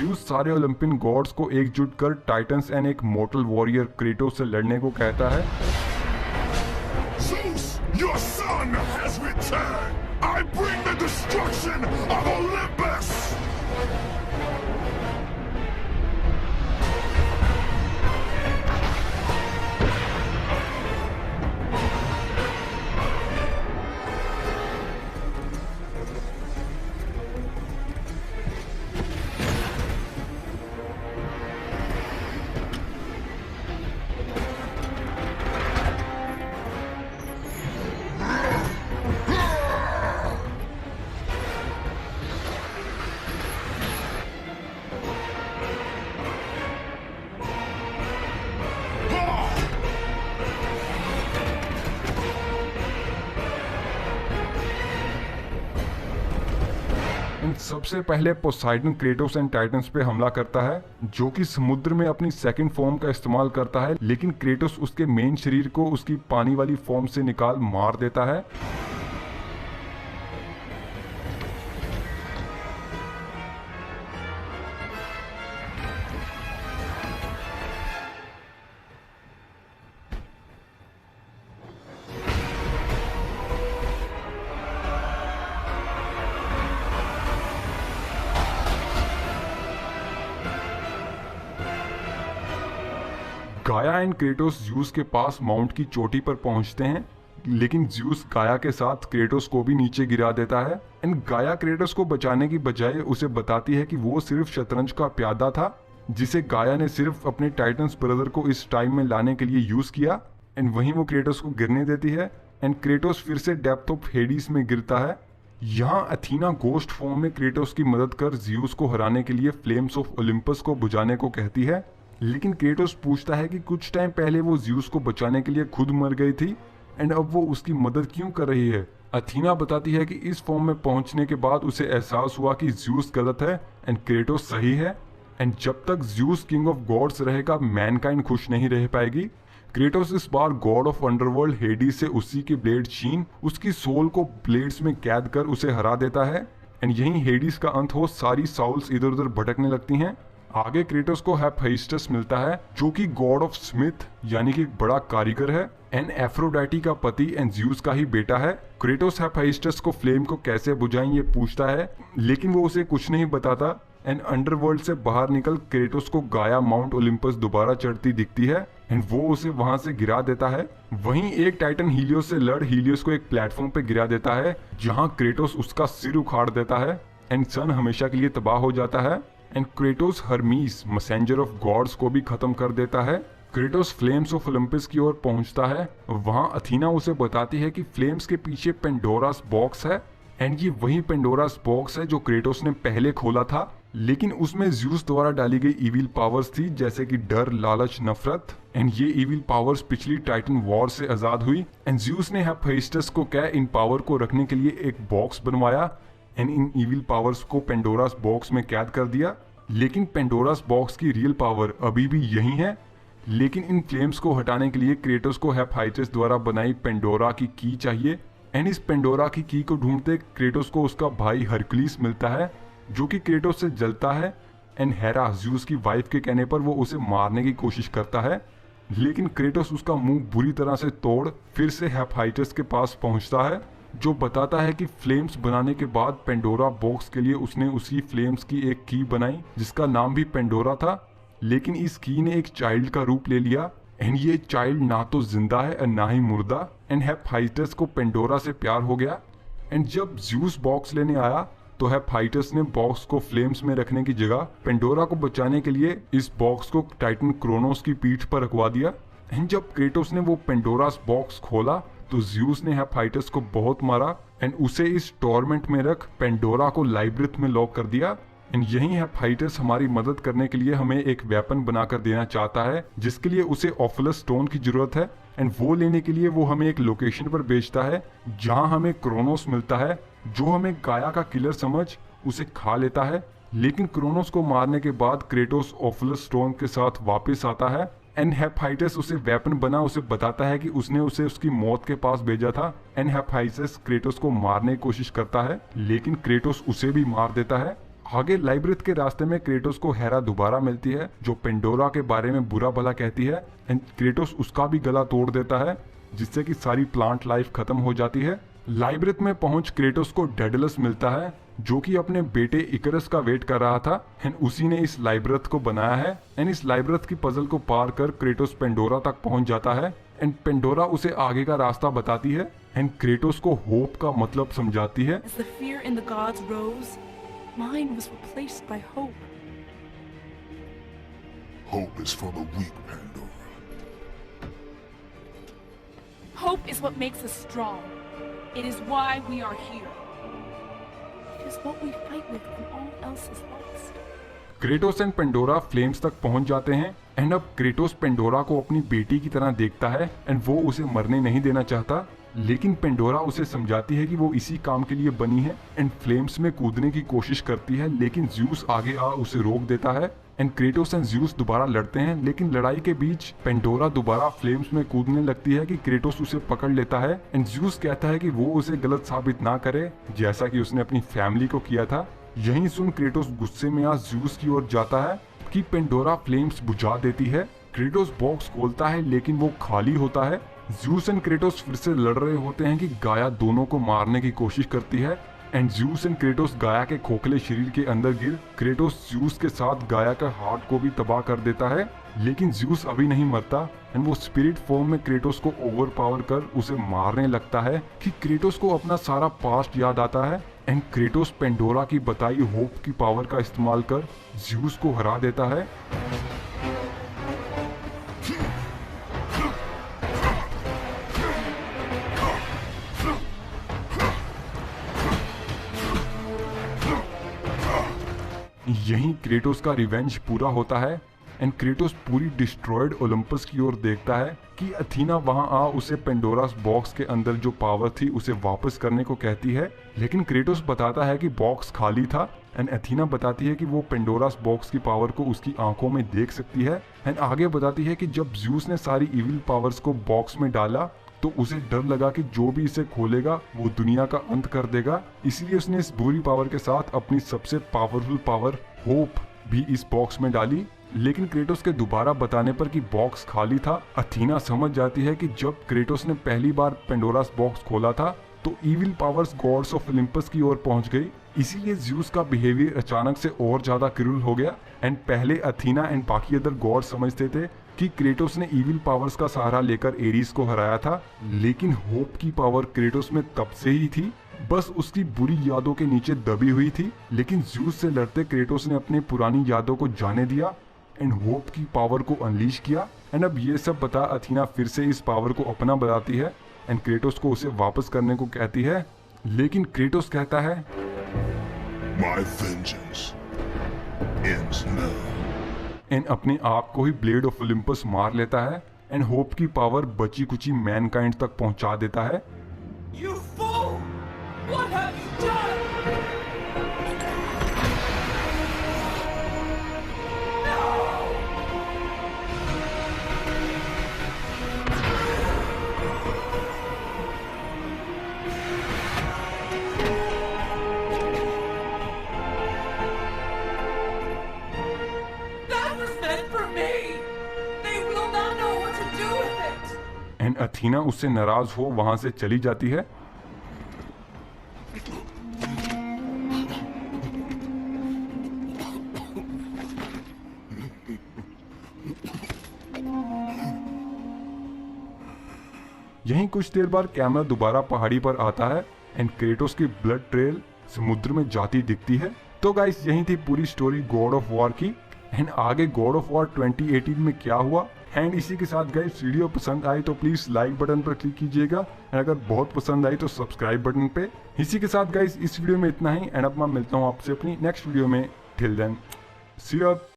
Zeus सारे Olympian God's को एकजुट कर टाइटंस एंड एक मॉर्टल वॉरियर क्रेटोस से लड़ने को कहता है। Zeus, your son has returned. I bring the destruction of Olympus. सबसे पहले पोसाइडन क्रेटोस एंड टाइटंस पे हमला करता है, जो कि समुद्र में अपनी सेकंड फॉर्म का इस्तेमाल करता है, लेकिन क्रेटोस उसके मेन शरीर को उसकी पानी वाली फॉर्म से निकाल मार देता है। गाया एंड क्रेटोस ज़्यूस के पास माउंट की चोटी पर पहुंचते हैं, लेकिन ज़्यूस गाया के साथ क्रेटोस को भी नीचे गिरा देता है। एंड गाया क्रेटोस को बचाने की बजाय उसे बताती है कि वो सिर्फ शतरंज का प्यादा था, जिसे गाया ने सिर्फ अपने टाइटंस ब्रदर को इस टाइम में लाने के लिए यूज किया। एंड वहीं वो क्रेटोस को गिरने देती है एंड क्रेटोस फिर से डेप्थ ऑफ हेडिस में गिरता है। यहाँ अथीना गोस्ट फॉर्म में क्रेटोस की मदद कर ज़्यूस को हराने के लिए फ्लेम्स ऑफ ओलंपस को बुझाने को कहती है, लेकिन क्रेटोस पूछता है कि कुछ टाइम पहले वो ज़्यूस को बचाने के लिए खुद मर गई थी एंड अब वो उसकी मदद क्यों कर रही है। अथीना बताती है कि इस फॉर्म में पहुंचने के बाद उसे एहसास हुआ कि ज़्यूस गलत है एंड क्रेटोस सही है, एंड जब तक ज़्यूस किंग ऑफ गॉड्स रहेगा मैनकाइंड खुश नहीं रह पाएगी। क्रेटोस इस बार गॉड ऑफ अंडरवर्ल्ड हेडिस से उसी के ब्लेड छीन उसकी सोल को ब्लेड्स में कैद कर उसे हरा देता है, एंड यहीं हेडिस का अंत हो सारी साउल्स इधर उधर भटकने लगती हैं। आगे क्रेटोस को हेफाइस्टस मिलता है, जो कि गॉड ऑफ स्मिथ यानी कि एक बड़ा कारीगर है एंड एफ्रोडाइटी का पति एंड ज़्यूस का ही बेटा है। क्रेटोस हेफाइस्टस को फ्लेम को कैसे बुझाएं ये पूछता है, लेकिन वो उसे कुछ नहीं बताता। एंड अंडरवर्ल्ड से बाहर निकल क्रेटोस को गाया माउंट ओलंपस दोबारा चढ़ती दिखती है एंड वो उसे वहां से गिरा देता है। वहीं एक टाइटन हीलियोस से लड़ हीलियोस को एक प्लेटफॉर्म पे गिरा देता है, जहां क्रेटोस उसका सिर उखाड़ देता है एंड सन हमेशा के लिए तबाह हो जाता है। And Kratos Hermes messenger of gods को भी खत्म कर देता है। क्रेटोस फ्लेम्स ऑफ ओलंपस की ओर पहुंचता है, वहां अथीना उसे बताती है कि फ्लेम्स के पीछे पेंडोरास बॉक्स है एंड ये वही पेंडोरास बॉक्स है जो क्रेटोस ने पहले खोला था, लेकिन उसमें ज़्यूस द्वारा डाली गई इविल पावर्स थी, जैसे कि डर, लालच, नफरत। एंड ये इविल पावर्स पिछली टाइटन वॉर से आजाद हुई एंड ज़्यूस ने हेफाइस्टस को कह इन पावर को रखने के लिए एक बॉक्स बनवाया एंड इन इविल पावर्स को पेंडोरास बॉक्स में कैद कर दिया। लेकिन पेंडोरास बॉक्स की रियल पावर अभी भी यही है, लेकिन इन फ्लेम्स को हटाने के लिए क्रेटोस को हेफाइस्टस द्वारा बनाई पेंडोरा की की चाहिए। एंड इस पेंडोरा की की को ढूंढते क्रेटोस को उसका भाई हरक्यूलिस मिलता है, जो कि क्रेटोस से जलता है एंड हेरा ज़्यूस की वाइफ के कहने पर वो उसे मारने की कोशिश करता है, लेकिन क्रेटोस उसका मुंह बुरी तरह से तोड़ फिर से हेफाइस्टस के पास पहुंचता है, जो बताता है कि फ्लेम्स बनाने के बाद पेंडोरा बॉक्स के लिए उसने उसी फ्लेम्स की एक की बनाई जिसका नाम भी पेंडोरा था, लेकिन इस की ने एक चाइल्ड का रूप ले लिया एंड ये चाइल्ड ना तो जिंदा है और ना ही मुर्दा। एंड हेफाइस्टस को पेंडोरा से प्यार हो गया एंड जब ज़्यूस बॉक्स लेने आया तो हेफाइस्टस ने बॉक्स को फ्लेम्स में रखने की जगह पेंडोरा को बचाने के लिए इस बॉक्स को टाइटन क्रोनोस की पीठ पर रखवा दिया। एंड जब क्रेटोस ने वो पेंडोरास बॉक्स खोला तो ज़्यूस ने हेफाइस्टस को बहुत मारा एंड उसे इस टॉर्मेंट में रख पेंडोरा को लाइब्रिथ में लॉक कर दिया। एंड यही हेफाइस्टस हमारी मदद करने के लिए हमें एक वेपन बनाकर देना चाहता है, जिसके लिए उसे ऑफुलस स्टोन की जरूरत है एंड वो लेने के लिए वो हमें एक लोकेशन पर भेजता है जहां हमें क्रोनोस मिलता है, जो हमें गाया का किलर समझ उसे खा लेता है। लेकिन क्रोनोस को मारने के बाद क्रेटोस ऑफुलस स्टोन के साथ वापस आता है एंड हेफाइस्टस उसे वेपन बना उसे बताता है कि उसने उसे उसकी मौत के पास भेजा था। एंड हेफाइस्टस क्रेटोस को मारने की कोशिश करता है, लेकिन क्रेटोस उसे भी मार देता है। आगे लाइब्रेथ के रास्ते में क्रेटोस को हेरा दोबारा मिलती है जो पेंडोरा के बारे में बुरा भला कहती है एंड क्रेटोस उसका भी गला तोड़ देता है जिससे कि सारी प्लांट लाइफ खत्म हो जाती है। लाइब्रेथ में पहुंच क्रेटोस को डेडलस मिलता है जो कि अपने बेटे इकरस का वेट कर रहा था एंड उसी ने इस लाइब्रेथ को बनाया है एंड इस लाइब्रेथ की पजल को पार कर क्रेटोस पेंडोरा तक पहुंच जाता है एंड पेंडोरा उसे आगे का रास्ता बताती है एंड क्रेटोस को होप का मतलब समझाती है। As the fear in the gods rose, mine was replaced by hope. Hope is for the weak, Pandora. Hope is what makes us strong. It is why we are here. It is what we fight with when all else is lost. Kratos and Pandora flames तक पहुंच जाते हैं and अब Kratos Pandora को अपनी बेटी की तरह देखता है एंड वो उसे मरने नहीं देना चाहता, लेकिन पेंडोरा उसे समझाती है कि वो इसी काम के लिए बनी है एंड फ्लेम्स में कूदने की कोशिश करती है लेकिन ज्यूस आगे आ उसे रोक देता है एंड क्रेटोस एंड ज्यूस दोबारा लड़ते हैं लेकिन लड़ाई के बीच पेंडोरा दोबारा फ्लेम्स में कूदने लगती है कि क्रेटोस उसे पकड़ लेता है एंड ज्यूस कहता है कि वो उसे गलत साबित ना करे जैसा कि उसने अपनी फैमिली को किया था। यही सुन क्रेटोस गुस्से में आ ज्यूस की ओर जाता है कि पेंडोरा फ्लेम्स बुझा देती है। क्रेटोस बॉक्स खोलता है लेकिन वो खाली होता है। ज्यूस एंड क्रेटोस फिर से लड़ रहे होते हैं कि गाया दोनों को मारने की कोशिश करती है एंड ज्यूस एंड क्रेटोस गाया के खोखले शरीर के अंदर गिर क्रेटोस ज्यूस के साथ गाया का हार्ट को भी तबाह कर देता है, लेकिन ज्यूस अभी नहीं मरता एंड वो स्पिरिट फॉर्म में क्रेटोस को ओवर पावर कर उसे मारने लगता है कि क्रेटोस को अपना सारा पास्ट याद आता है एंड क्रेटोस पेंडोरा की बताई होप की पावर का इस्तेमाल कर ज्यूस को हरा देता है। यहीं क्रेटोस का रिवेंज पूरा होता है एंड क्रेटोस पूरी डिस्ट्रॉयड ओलंपस की ओर देखता है कि अथीना वहां आ उसे पेंडोरास बॉक्स के अंदर जो पावर थी उसे वापस करने को कहती है, लेकिन क्रेटोस बताता है कि बॉक्स खाली था एंड अथीना बताती है कि वो पेंडोरास बॉक्स की पावर को उसकी आंखों में देख सकती है एंड आगे बताती है कि जब ज्यूस ने सारी इविल पावर्स को बॉक्स में डाला तो उसे डर लगा कि जो भी इसे खोलेगा वो दुनिया का अंत कर देगा, इसलिए उसने इस बुरी पावर के साथ अपनी सबसे पावरफुल पावर होप भी इस बॉक्स में डाली। लेकिन क्रेटोस के दोबारा बताने पर कि बॉक्स खाली था, अथीना समझ जाती है कि जब क्रेटोस ने पहली बार पेंडोरास बॉक्स खोला था तो evil powers God's of Olympus की ओर पहुंच गई, इसीलिए ज्यूस का बिहेवियर अचानक से और ज्यादा क्रूर हो गया एंड पहले अथीना एंड बाकी अदर गॉड समझते थे कि क्रेटोस ने इविल पावर्स का सहारा लेकर एरीज को हराया था, लेकिन होप की पावर क्रेटोस में तब से ही थी, बस उसकी बुरी यादों के नीचे दबी हुई थी। लेकिन ज्यूस से लड़ते क्रेटोस ने अपनी पुरानी यादों को जाने दिया एंड होप की पावर को अनलीश किया एंड अब ये सब बता अथीना फिर से इस पावर को अपना बताती है एंड क्रेटोस को उसे वापस करने को कहती है, लेकिन क्रेटोस कहता है My vengeance ends now. And अपने आप को ही ब्लेड ऑफ ओलंपस मार लेता है एंड होप की पावर बची कुची मैनकाइंड तक पहुंचा देता है। You fool! What have you done? That was meant for me! They will not know what to do with it! And Athena उससे नाराज हो वहां से चली जाती है। यहीं कुछ देर बाद कैमरा दोबारा पहाड़ी पर आता है एंड क्रेटोस की ब्लड ट्रेल समुद्र में जाती दिखती है। तो गाइस यही थी पूरी स्टोरी गॉड ऑफ वॉर की एंड आगे गॉड ऑफ वॉर 2018 में क्या हुआ एंड इसी के साथ गाइस वीडियो पसंद आई तो प्लीज लाइक बटन पर क्लिक कीजिएगा एंड अगर बहुत पसंद आई तो सब्सक्राइब बटन पे। इसी के साथ गाइस इस वीडियो में इतना ही एंड अब मैं मिलता हूँ आपसे अपनी नेक्स्ट वीडियो में। Till then see you.